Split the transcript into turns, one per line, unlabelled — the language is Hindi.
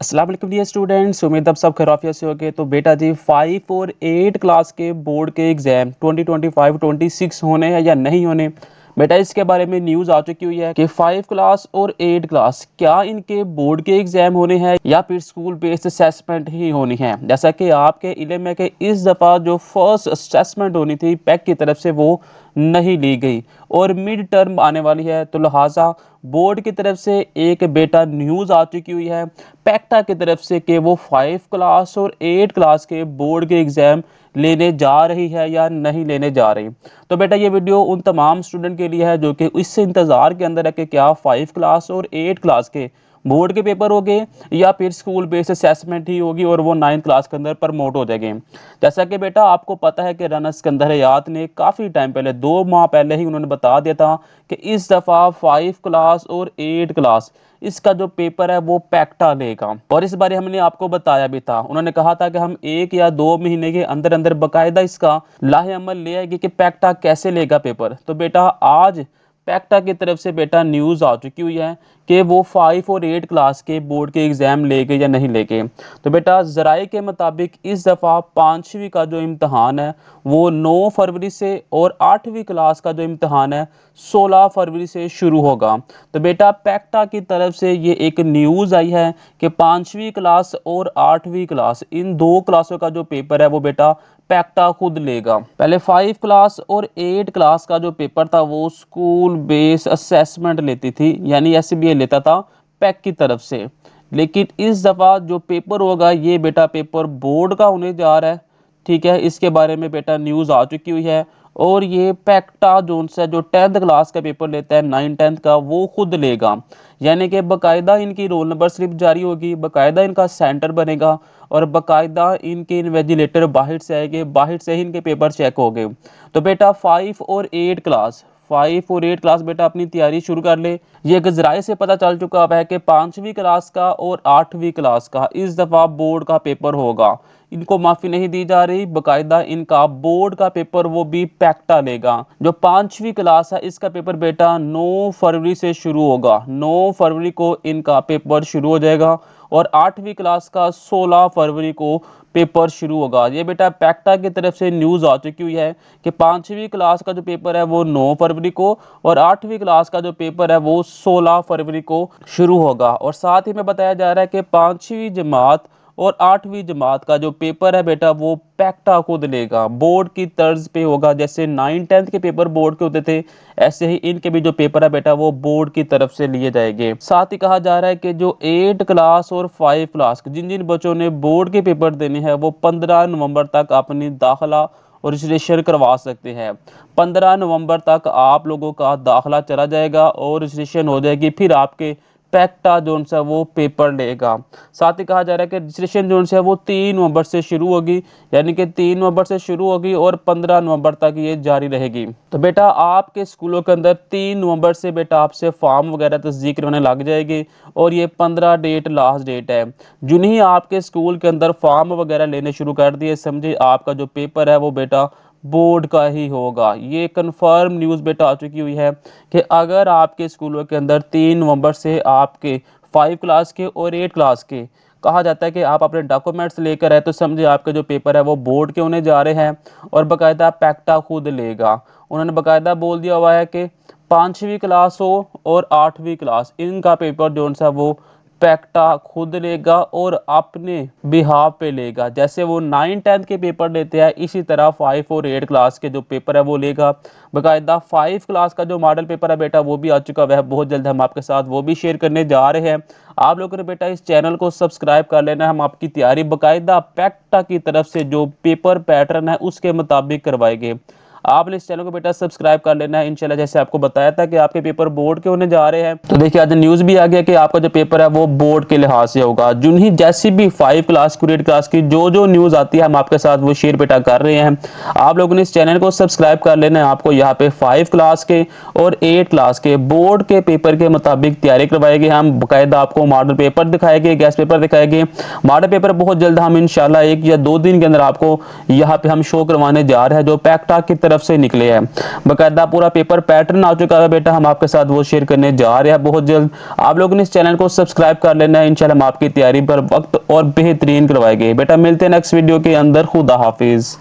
अस्सलाम वालेकुम डियर स्टूडेंट्स, उम्मीद अब सब खैरियत से होंगे। तो बेटा जी 5 और 8 क्लास के बोर्ड के एग्ज़ाम 2025-26 होने हैं या नहीं होने, बेटा इसके बारे में न्यूज़ आ चुकी हुई है कि 5 क्लास और 8 क्लास क्या इनके बोर्ड के एग्ज़ाम होने हैं या फिर स्कूल बेस्ड असेसमेंट ही होनी है। जैसा कि आपके इल्म है कि इस दफ़ा जो फर्स्ट असेसमेंट होनी थी पैक की तरफ से वो नहीं ली गई और मिड टर्म आने वाली है, तो लिहाजा बोर्ड की तरफ से एक बेटा न्यूज़ आ चुकी हुई है पैक्टा की तरफ से कि वो 5 क्लास और 8 क्लास के बोर्ड के एग्ज़ाम लेने जा रही है या नहीं लेने जा रही। तो बेटा ये वीडियो उन तमाम स्टूडेंट के लिए है जो कि इस इंतज़ार के अंदर है कि क्या 5 क्लास और 8 क्लास के बोर्ड के पेपर होंगे या फिर स्कूल बेस्ड असेसमेंट ही होगी और वो 9th क्लास के अंदर प्रमोट हो जाएंगे। जैसा कि बेटा आपको पता है कि राना सिकंदर हयात ने काफ़ी टाइम पहले 2 माह पहले ही उन्होंने बता दिया था कि इस दफ़ा 5 क्लास और 8 क्लास इसका जो पेपर है वो पैक्टा लेगा और इस बारे हमने आपको बताया भी था। उन्होंने कहा था कि हम 1 या 2 महीने के अंदर अंदर बाकायदा इसका लाहे अमल ले आएगी कि पैक्टा कैसे लेगा पेपर। तो बेटा आज पैक्टा की तरफ से बेटा न्यूज़ आ चुकी हुई है कि वो 5 और 8 क्लास के बोर्ड के एग्ज़ाम लेके या नहीं लेके। तो बेटा ज़राए के मुताबिक इस दफ़ा 5वीं का जो इम्तहान है वो 9 फरवरी से और 8वीं क्लास का जो इम्तहान है 16 फरवरी से शुरू होगा। तो बेटा पैक्टा की तरफ से ये एक न्यूज़ आई है कि 5वीं क्लास और 8वीं क्लास इन 2 क्लासों का जो पेपर है वो बेटा पैक्टा खुद लेगा। पहले 5 क्लास और 8 क्लास का जो पेपर था वो स्कूल बेस असेसमेंट लेती थी, यानी एसबीए लेता था पैक की तरफ से। लेकिन इस दफ़ा जो पेपर होगा ये बेटा पेपर बोर्ड का होने जा रहा है। ठीक है, इसके बारे में बेटा न्यूज़ आ चुकी हुई है और ये पैक्टा जोन्स है जो 10th क्लास का पेपर लेता है 9 10th का वो खुद लेगा। यानी कि बाकायदा इनकी रोल नंबर स्लिप जारी होगी, बाकायदा इनका सेंटर बनेगा और बाकायदा इनके इन्विजिलेटर बाहर से आएंगे, बाहर से ही इनके पेपर चेक होंगे। तो बेटा 5 और 8 क्लास बेटा अपनी तैयारी शुरू कर ले। ये गजराए से पता चल चुका अब है कि 5वीं क्लास का और 8वीं क्लास का इस दफ़ा बोर्ड का पेपर होगा। इनको माफ़ी नहीं दी जा रही, बाकायदा इनका बोर्ड का पेपर वो भी पैक्टा लेगा। जो 5वीं क्लास है इसका पेपर बेटा 9 फरवरी से शुरू होगा, 9 फरवरी को इनका पेपर शुरू हो जाएगा और 8वीं क्लास का 16 फरवरी को पेपर शुरू होगा। ये बेटा पैक्टा की तरफ से न्यूज़ आ चुकी हुई है कि 5वीं क्लास का जो पेपर है वो 9 फरवरी को और 8वीं क्लास का जो पेपर है वो 16 फरवरी को शुरू होगा। और साथ ही में बताया जा रहा है कि 5वीं जमात और 8वीं जमात का जो पेपर है बेटा वो पैक्टा खुद लेगा, बोर्ड की तर्ज पे होगा। जैसे 9 10th के पेपर बोर्ड के होते थे ऐसे ही इनके भी जो पेपर है बेटा वो बोर्ड की तरफ से लिए जाएंगे। साथ ही कहा जा रहा है कि जो 8 क्लास और 5 क्लास जिन जिन बच्चों ने बोर्ड के पेपर देने हैं वो 15 नवंबर तक अपनी दाखिला और रजिस्ट्रेशन करवा सकते हैं। 15 नवंबर तक आप लोगों का दाखिला चला जाएगा और रजिस्ट्रेशन हो जाएगी, फिर आपके पैक्टा जोन से वो पेपर लेगा। साथ ही कहा जा रहा है कि रजिस्ट्रेशन जोन से वो 3 नवंबर से शुरू होगी, यानी कि 3 नवंबर से शुरू होगी और 15 नवंबर तक ये जारी रहेगी। तो बेटा आपके स्कूलों के अंदर 3 नवंबर से बेटा आपसे फॉर्म वगैरह तस्दीक करवाने लग जाएगी और ये 15 डेट लास्ट डेट है। जिन ही आपके स्कूल के अंदर फॉर्म वगैरह लेने शुरू कर दिए समझे आपका जो पेपर है वो बेटा बोर्ड का ही होगा। ये कंफर्म न्यूज़ बेटा आ चुकी हुई है कि अगर आपके स्कूलों के अंदर 3 नवंबर से आपके 5 क्लास के और 8 क्लास के कहा जाता है कि आप अपने डॉक्यूमेंट्स लेकर आए तो समझे आपके जो पेपर है वो बोर्ड के होने जा रहे हैं और बाकायदा पैक्टा खुद लेगा। उन्होंने बाकायदा बोल दिया हुआ है कि 5वीं क्लास हो और 8वीं क्लास इनका पेपर जो सा वो पैक्टा खुद लेगा और अपने बिहाफ पे लेगा। जैसे वो 9 10th के पेपर लेते हैं इसी तरह 5 और 8 क्लास के जो पेपर है वो लेगा। बाकायदा 5 क्लास का जो मॉडल पेपर है बेटा वो भी आ चुका है, बहुत जल्द हम आपके साथ वो भी शेयर करने जा रहे हैं। आप लोगों ने बेटा इस चैनल को सब्सक्राइब कर लेना, हम आपकी तैयारी बाकायदा पैक्टा की तरफ से जो पेपर पैटर्न है उसके मुताबिक करवाएंगे। आपने इस चैनल को बेटा सब्सक्राइब कर लेना है इंशाल्लाह। जैसे आपको बताया था कि आपके पेपर बोर्ड के होने जा रहे हैं, तो देखिए आज न्यूज़ भी आ गया कि आपका जो पेपर है वो बोर्ड के लिहाज से होगा। जिन ही जैसी भी 5 क्लास की 8 क्लास की जो न्यूज़ आती है हम आपके साथ वो शेयर बेटा कर रहे हैं। आप लोगों ने इस चैनल को सब्सक्राइब कर लेना है। आपको यहाँ पे 5 क्लास के और 8 क्लास के बोर्ड के पेपर के मुताबिक तैयारी करवाएंगे। हम बाकायदा आपको मॉडल पेपर दिखाएंगे, गैस पेपर दिखाएंगे। मॉडल पेपर बहुत जल्द हम इंशाल्लाह 1 या 2 दिन के अंदर आपको यहाँ पे हम शो करवाने जा रहे हैं जो पैक्टा की तरफ तरफ से निकले हैं। बाकायदा पूरा पेपर पैटर्न आ चुका है बेटा, हम आपके साथ वो शेयर करने जा रहे हैं बहुत जल्द। आप लोगों ने इस चैनल को सब्सक्राइब कर लेना है। इंशाल्लाह हम आपकी तैयारी पर वक्त और बेहतरीन करवाएंगे बेटा। मिलते हैं नेक्स्ट वीडियो के अंदर। खुदा हाफिज।